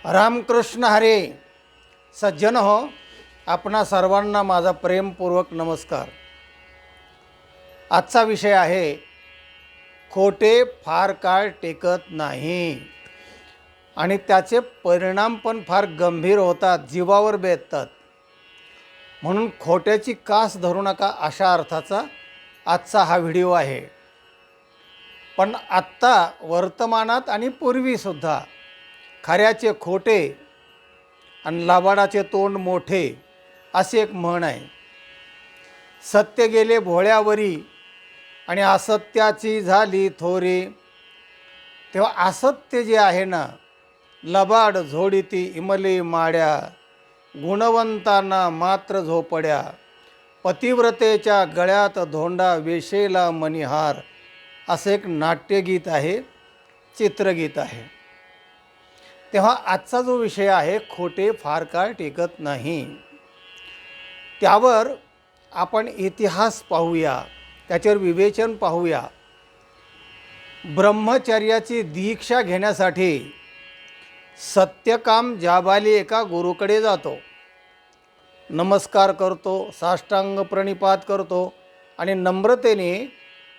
रामकृष्ण हरे. सज्जन हो, आपणा सर्वांना माझा प्रेमपूर्वक नमस्कार. आजचा विषय आहे खोटे फार काळ टिकत नाही आणि त्याचे परिणाम पण फार गंभीर होतात, जीवावर बेततात. म्हणून खोट्याची कास धरू नका अशा अर्थाचा आजचा हा व्हिडिओ आहे. पण आत्ता वर्तमानात आणि पूर्वीसुद्धा खऱ्याचे खोटे आणि लबाडाचे तोंड मोठे असे एक म्हण आहे. सत्य गेले भोळ्यावरी आणि असत्याची झाली थोरी. तेव्हा असत्य जे आहे ना, लबाड झोडीती इमली माड्या, गुणवंतांना मात्र झोपड्या, पतिव्रतेच्या गळ्यात धोंडा वेशेला मणिहार, असं एक नाट्यगीत आहे, चित्रगीत आहे. तेव्हा आजचा जो विषय आहे खोटे फार काळ टिकत नाही, त्यावर आपण इतिहास पाहूया, त्याच्यावर विवेचन पाहूया. ब्रह्मचर्याची दीक्षा घेण्यासाठी सत्यकाम जाबाली एका गुरुकडे जातो, नमस्कार करतो, साष्टांग प्रणिपात करतो आणि नम्रतेने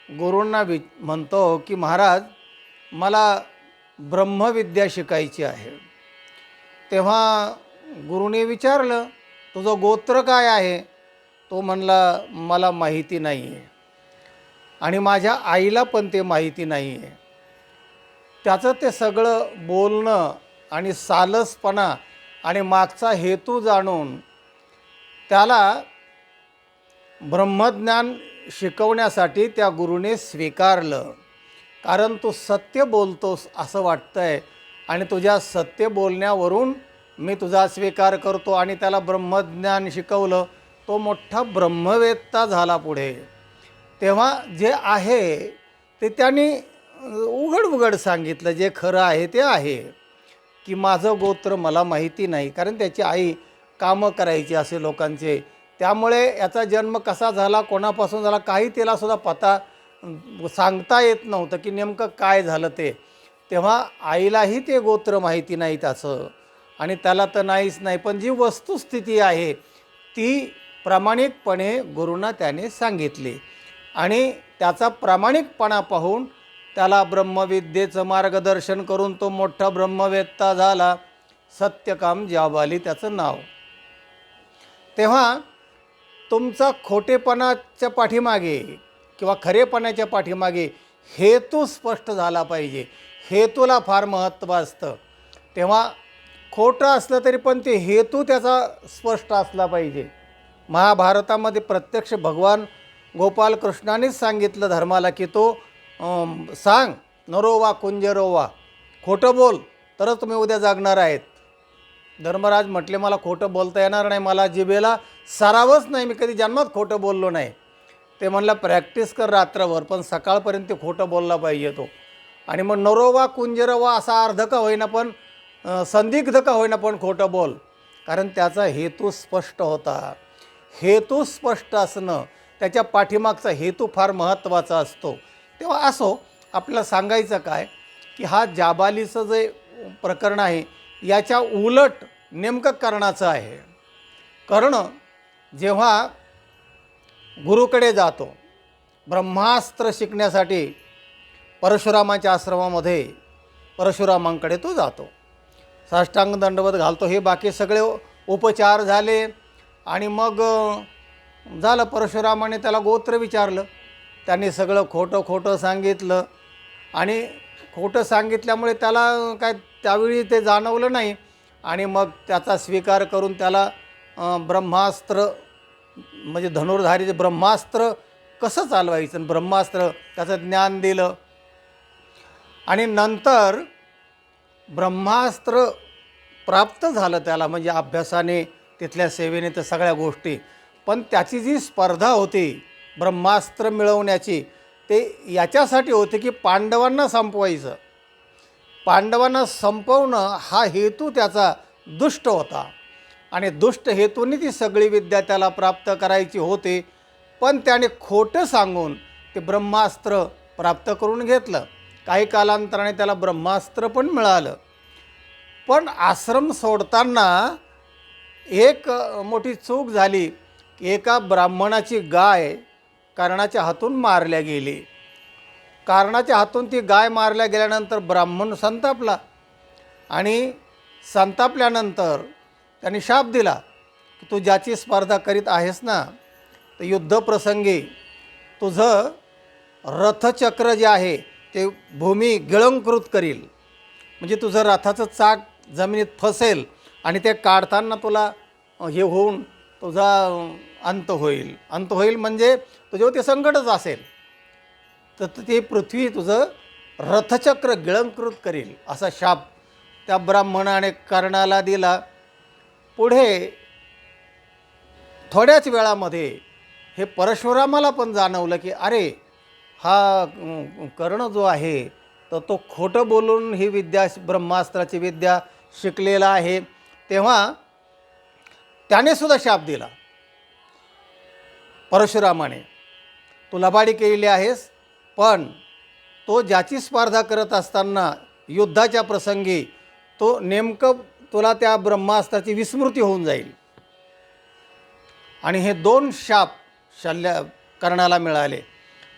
गुरूंना म्हणतो की महाराज, मला ब्रह्मविद्या शिकायची आहे. तेव्हा गुरुने विचारलं, तुझं गोत्र काय आहे? तो म्हणला, मला माहिती नाही आहे आणि माझ्या आईला पण ते माहिती नाही आहे. त्याचं ते सगळं बोलणं आणि सालसपणा आणि मागचा हेतू जाणून त्याला ब्रह्मज्ञान शिकवण्यासाठी त्या गुरुने स्वीकारलं. कारण तू सत्य बोलतोस असं वाटतंय आणि तुझ्या सत्य बोलण्यावरून मी तुझा स्वीकार करतो आणि त्याला ब्रह्मज्ञान शिकवलं. तो मोठा ब्रह्मवेत्ता झाला पुढे. तेव्हा जे आहे ते त्यांनी उघड सांगितलं, जे खरं आहे ते आहे की माझं गोत्र मला माहिती नाही. कारण त्याची आई कामं करायची असे लोकांचे, त्यामुळे याचा जन्म कसा झाला, कोणापासून झाला, काही तिलासुद्धा पता सांगता येत नव्हतं की नेमकं काय झालं ते. तेव्हा आईलाही ते गोत्र माहिती नाही त्याचं आणि त्याला तर नाहीच नाही. पण जी वस्तुस्थिती आहे ती प्रामाणिकपणे गुरूंना त्याने सांगितली आणि त्याचा प्रामाणिकपणा पाहून त्याला ब्रह्मविद्येचं मार्गदर्शन करून तो मोठा ब्रह्मवेत्ता झाला. सत्यकाम जाबाली त्याचं नाव. तेव्हा तुमचा खोटेपणाच्या पाठीमागे किंवा खरेपणाच्या पाठीमागे हेतू स्पष्ट झाला पाहिजे. हेतूला फार महत्त्व असतं. तेव्हा खोटं असलं तरी पण ते हेतू त्याचा स्पष्ट असला पाहिजे. महाभारतामध्ये प्रत्यक्ष भगवान गोपालकृष्णानेच सांगितलं धर्माला की तो सांग, नरोवा कुंजरोवा, खोटं बोल तरच तुम्ही उद्या जागणार आहेत. धर्मराज म्हटले, मला खोटं बोलता येणार नाही, मला जिभेला सरावच नाही, मी कधी जन्मात खोटं बोललो नाही. ते म्हणलं, प्रॅक्टिस कर रात्रभर, पण सकाळपर्यंत ते खोटं बोलला पाहिजे तो. आणि मग नरोवा कुंजरवा असा अर्ध का होईना पण संदिग्ध का होईना पण खोटं बोल. कारण त्याचा हेतू स्पष्ट होता. हेतू स्पष्ट असणं, त्याच्या पाठीमागचा हेतू फार महत्त्वाचा असतो. तेव्हा असो, आपल्याला सांगायचं काय की हा जाबालीचं जे प्रकरण आहे याच्या उलट नेमकं कर्णाचं आहे. कर्ण जेव्हा गुरुकडे जातो ब्रह्मास्त्र शिकण्यासाठी, परशुरामाच्या आश्रमामध्ये परशुरामांकडे तो जातो, साष्टांग दंडवत घालतो, हे बाकी सगळे उपचार झाले आणि मग झालं. परशुरामाने त्याला गोत्र विचारलं, त्यांनी सगळं खोटं सांगितलं आणि खोटं सांगितल्यामुळे त्याला काय त्यावेळी ते जाणवलं नाही आणि मग त्याचा स्वीकार करून त्याला ब्रह्मास्त्र म्हणजे धनुर्धारीचे ब्रह्मास्त्र कसं चालवायचं, ब्रह्मास्त्र त्याचं ज्ञान दिलं आणि नंतर ब्रह्मास्त्र प्राप्त झालं त्याला, म्हणजे अभ्यासाने, तिथल्या सेवेने, तर सगळ्या गोष्टी. पण त्याची जी स्पर्धा होती ब्रह्मास्त्र मिळवण्याची, ते याच्यासाठी होते की पांडवांना संपवायचं. पांडवांना संपवणं हा हेतू त्याचा दुष्ट होता आणि दुष्ट हेतूने ती सगळी विद्या त्याला प्राप्त करायची होती. पण त्याने खोटं सांगून ते ब्रह्मास्त्र प्राप्त करून घेतलं. काही कालांतराने त्याला ब्रह्मास्त्र पण मिळालं. पण आश्रम सोडताना एक मोठी चूक झाली की एका ब्राह्मणाची गाय कर्णाच्या हातून मारल्या गेली. कर्णाच्या हातून ती गाय मारल्या गेल्यानंतर ब्राह्मण संतापला आणि संतापल्यानंतर त्यांनी शाप दिला की तू ज्याची स्पर्धा करीत आहेस ना, तर युद्धप्रसंगी तुझं रथचक्र जे आहे ते भूमी गिळंकृत करील, म्हणजे तुझं रथाचं चाक जमिनीत फसेल आणि ते काढताना तुला हे होऊन तुझा अंत होईल म्हणजे तुझ्यावर ते संकटच असेल. तर ते पृथ्वी तुझं रथचक्र गिळंकृत करील असा शाप त्या ब्राह्मणाने कर्णाला दिला. पुढे थोड्याच वेळामध्ये हे परशुरामाला पण जाणवलं की अरे हा कर्ण जो आहे तर तो खोटं बोलून ही विद्या, ब्रह्मास्त्राची विद्या शिकलेला आहे. तेव्हा त्याने सुद्धा शाप दिला परशुरामाने, तू लबाडी केलेली आहेस, पण तो ज्याची स्पर्धा करत असताना युद्धाच्या प्रसंगी तो नेमकं तुला त्या ब्रह्मास्त्राची विस्मृती होऊन जाईल. आणि हे 2 शाप कर्णाला मिळाले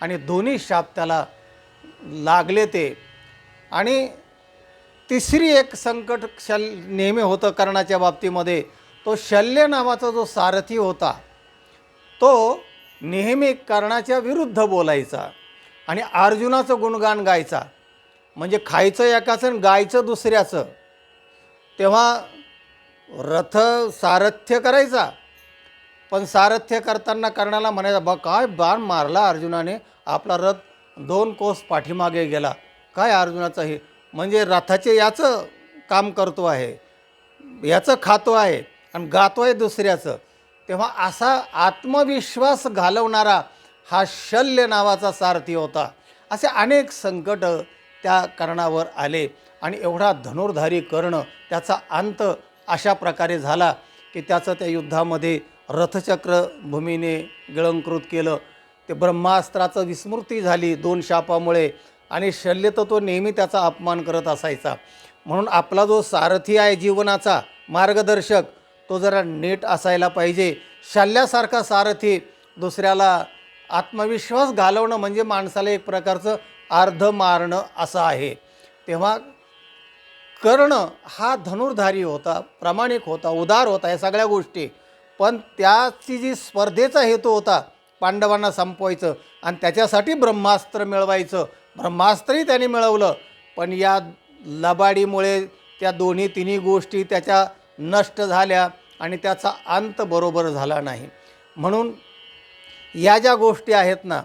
आणि दोन्ही शाप त्याला लागले ते. आणि तिसरी एक संकट नेहमी होतं कर्णाच्या बाबतीमध्ये, तो शल्य नावाचा जो सारथी होता तो नेहमी कर्णाच्या विरुद्ध बोलायचा आणि अर्जुनाचं गुणगान गायचा, म्हणजे खायचं एकाचं आणि गायचं दुसऱ्याचं. तेव्हा रथ सारथ्य करायचा, पण सारथ्य करताना कर्णाला म्हणायचा बा काय बाण मारला अर्जुनाने, आपला रथ 2 कोस पाठीमागे गेला, काय अर्जुनाचं हे, म्हणजे रथाचे याचं काम करतो आहे, याचं खातो आहे आणि गातो आहे दुसऱ्याचं. तेव्हा असा आत्मविश्वास घालवणारा हा शल्य नावाचा सारथी होता. असे अनेक संकट त्या कर्णावर आले आणि एवढा धनुर्धारी कर्ण, त्याचा अंत अशा प्रकारे झाला की त्याचं त्या युद्धामध्ये रथचक्र भूमीने गिळंकृत केलं. ते ब्रह्मास्त्राचं विस्मृती झाली 2 शापामुळे आणि शल्य तर तो नेहमी त्याचा अपमान करत असायचा. म्हणून आपला जो सारथी आहे जीवनाचा मार्गदर्शक, तो जरा नीट असायला पाहिजे. शल्यासारखा सारथी दुसऱ्याला आत्मविश्वास घालवणं म्हणजे माणसाला एक प्रकारचं अर्ध मारणं असं आहे. तेव्हा कर्ण हा धनुर्धारी होता, प्रामाणिक होता, उदार होता, या सगळ्या गोष्टी, पण त्याची जी स्पर्धेचा हेतू होता पांडवांना संपवायचं आणि त्याच्यासाठी ब्रह्मास्त्र मिळवायचं. ब्रह्मास्त्रही त्याने मिळवलं, पण या लबाडीमुळे त्या तिन्ही गोष्टी त्याच्या नष्ट झाल्या आणि त्याचा अंत बरोबर झाला नाही. म्हणून या ज्या गोष्टी आहेत ना,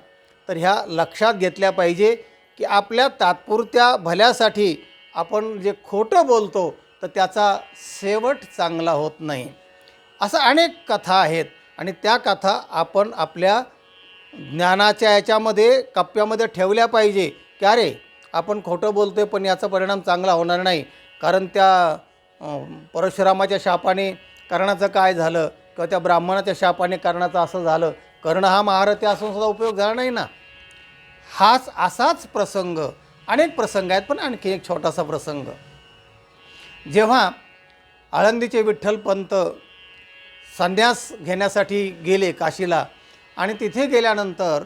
तर ह्या लक्षात घेतल्या पाहिजे की आपल्या तात्पुरत्या भल्यासाठी आपण जे खोटं बोलतो तर त्याचा शेवट चांगला होत नाही. असं अनेक कथा आहेत आणि त्या कथा आपण आपल्या ज्ञानाच्या याच्यामध्ये कप्प्यामध्ये ठेवल्या पाहिजे की अरे आपण खोटं बोलतो आहे पण याचा परिणाम चांगला होणार नाही. कारण त्या परशुरामाच्या शापाने कर्णाचं काय झालं किंवा त्या ब्राह्मणाच्या शापाने कर्णाचं असं झालं, कर्ण हा महारथी असून सुद्धा उपयोग झाला नाही ना. असाच प्रसंग, अनेक प्रसंग आहेत, पण आणखी एक छोटासा प्रसंग. जेव्हा आळंदीचे विठ्ठलपंत संन्यास घेण्यासाठी गेले काशीला आणि तिथे गेल्यानंतर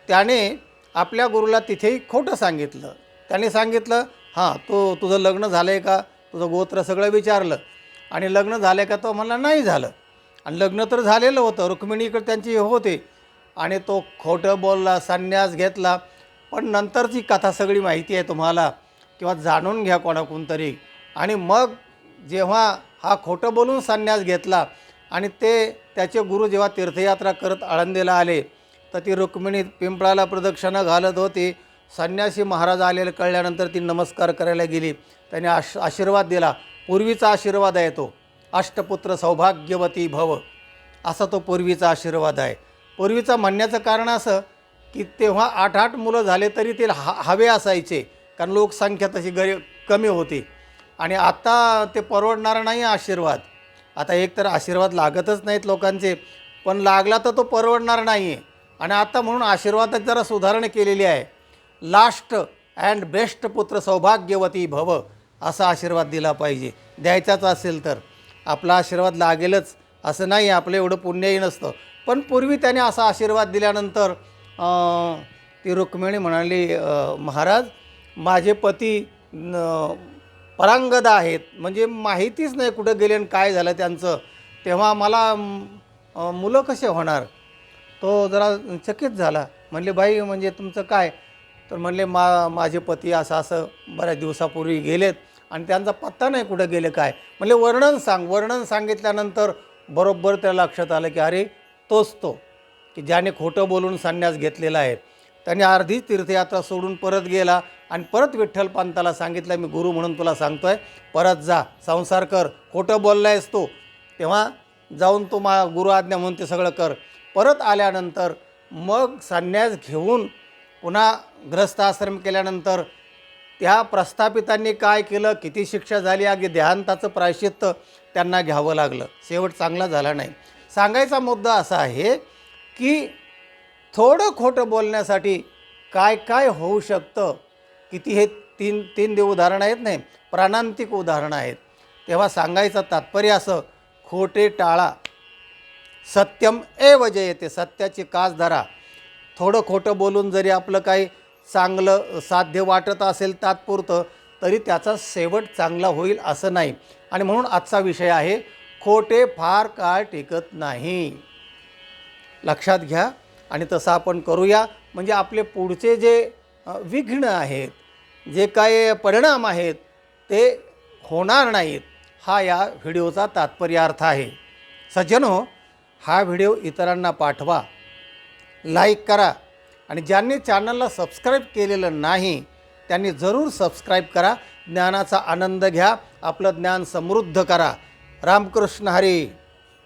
त्याने आपल्या गुरुला तिथेही खोटं सांगितलं. त्याने सांगितलं हां तुझं लग्न झालं आहे का, तुझं गोत्र सगळं विचारलं आणि लग्न झालं आहे का, तो म्हणला नाही झालं. आणि लग्न तर झालेलं होतं, रुक्मिणीकडे त्यांची होते आणि तो खोटं बोलला, संन्यास घेतला. पण नंतरची कथा सगळी माहिती आहे तुम्हाला किंवा जाणून घ्या कोणाकडून तरी. आणि मग जेव्हा हा खोटं बोलून संन्यास घेतला आणि त्याचे गुरु जेव्हा तीर्थयात्रा करत आळंदीला आले तर ती रुक्मिणी पिंपळाला प्रदक्षिणा घालत होती. संन्यासी महाराज आलेले कळल्यानंतर ती नमस्कार करायला गेली. त्याने आशीर्वाद दिला. पूर्वीचा आशीर्वाद आहे तो, अष्टपुत्र सौभाग्यवती भव, असा तो पूर्वीचा आशीर्वाद आहे. पूर्वीचं म्हणण्याचं कारण असं की तेव्हा 8-8 मुलं झाले तरी ते हवे असायचे, कारण लोकसंख्या तशी कमी होती. आणि आता ते परवडणारा नाही आशीर्वाद. आता एक तर आशीर्वाद लागतच नाहीत लोकांचे, पण लागला तर तो परवडणार नाही आहे. आणि आता म्हणून आशीर्वादात जरा सुधारणा केलेली आहे. लास्ट अँड बेस्ट पुत्र सौभाग्यवती भव असा आशीर्वाद दिला पाहिजे. द्यायचाच असेल तर आपला आशीर्वाद लागेलच असं नाही, आपलं एवढं पुण्यही नसतं. पण पूर्वी त्याने असा आशीर्वाद दिल्यानंतर ती रुक्मिणी म्हणाली, महाराज माझे पती परांगदा आहेत, म्हणजे माहितीच नाही कुठं गेले आणि काय झालं त्यांचं, तेव्हा मला मुलं कसे होणार. तो जरा चकित झाला. म्हणले बाई म्हणजे तुमचं काय. तर म्हणले माझे पती असं असं बऱ्याच दिवसापूर्वी गेलेत आणि त्यांचा पत्ता नाही कुठं गेले काय. म्हणले वर्णन सांग. वर्णन सांगितल्यानंतर बरोबर त्याला लक्षात आलं की अरे तोच तो की ज्याने खोटं बोलून संन्यास घेतलेला आहे. त्याने अर्धी तीर्थयात्रा सोडून परत गेला आणि परत विठ्ठलपंताला सांगितलं, मी गुरु म्हणून तुला सांगतो आहे, परत जा, संसार कर, खोटं बोलला आहेस तू, तेव्हा जाऊन तू गुरु आज्ञा म्हणून ते सगळं कर. परत आल्यानंतर मग संन्यास घेऊन पुन्हा ग्रस्ताश्रम केल्यानंतर त्या प्रस्थापितांनी काय केलं, किती शिक्षा झाली, अगदी देहांताचं प्रायश्चित्त त्यांना घ्यावं लागलं. शेवट चांगला झाला नाही. सांगायचा मुद्दा असा आहे की थोडं खोटं बोलण्यासाठी काय काय होऊ शकतं, किती हे तीन उदाहरणं आहेत, नाही प्राणांतिक उदाहरणं आहेत. तेव्हा सांगायचं तात्पर्य असं, खोटे टाळा, सत्यम एव जयते, सत्याची कास धरा. थोडं खोटं बोलून जरी आपलं काही चांगलं साध्य वाटत असेल तात्पुरतं, तरी त्याचा शेवट चांगला होईल असं नाही. आणि म्हणून आजचा विषय आहे, खोटे फार काळ टिकत नाही. लक्षात घ्या आणि तसं आपण करूया, म्हणजे आपले पुढचे जे विघ्न आहेत, जे काय परिणाम आहेत ते होणार नाहीत. हा या व्हिडिओचा तात्पर्यार्थ आहे. सज्जनो, हा व्हिडिओ इतरांना पाठवा, लाईक करा आणि ज्यांनी चॅनलला सबस्क्राईब केलेलं नाही त्यांनी जरूर सबस्क्राईब करा. ज्ञानाचा आनंद घ्या, आपलं ज्ञान समृद्ध करा. रामकृष्ण हरी.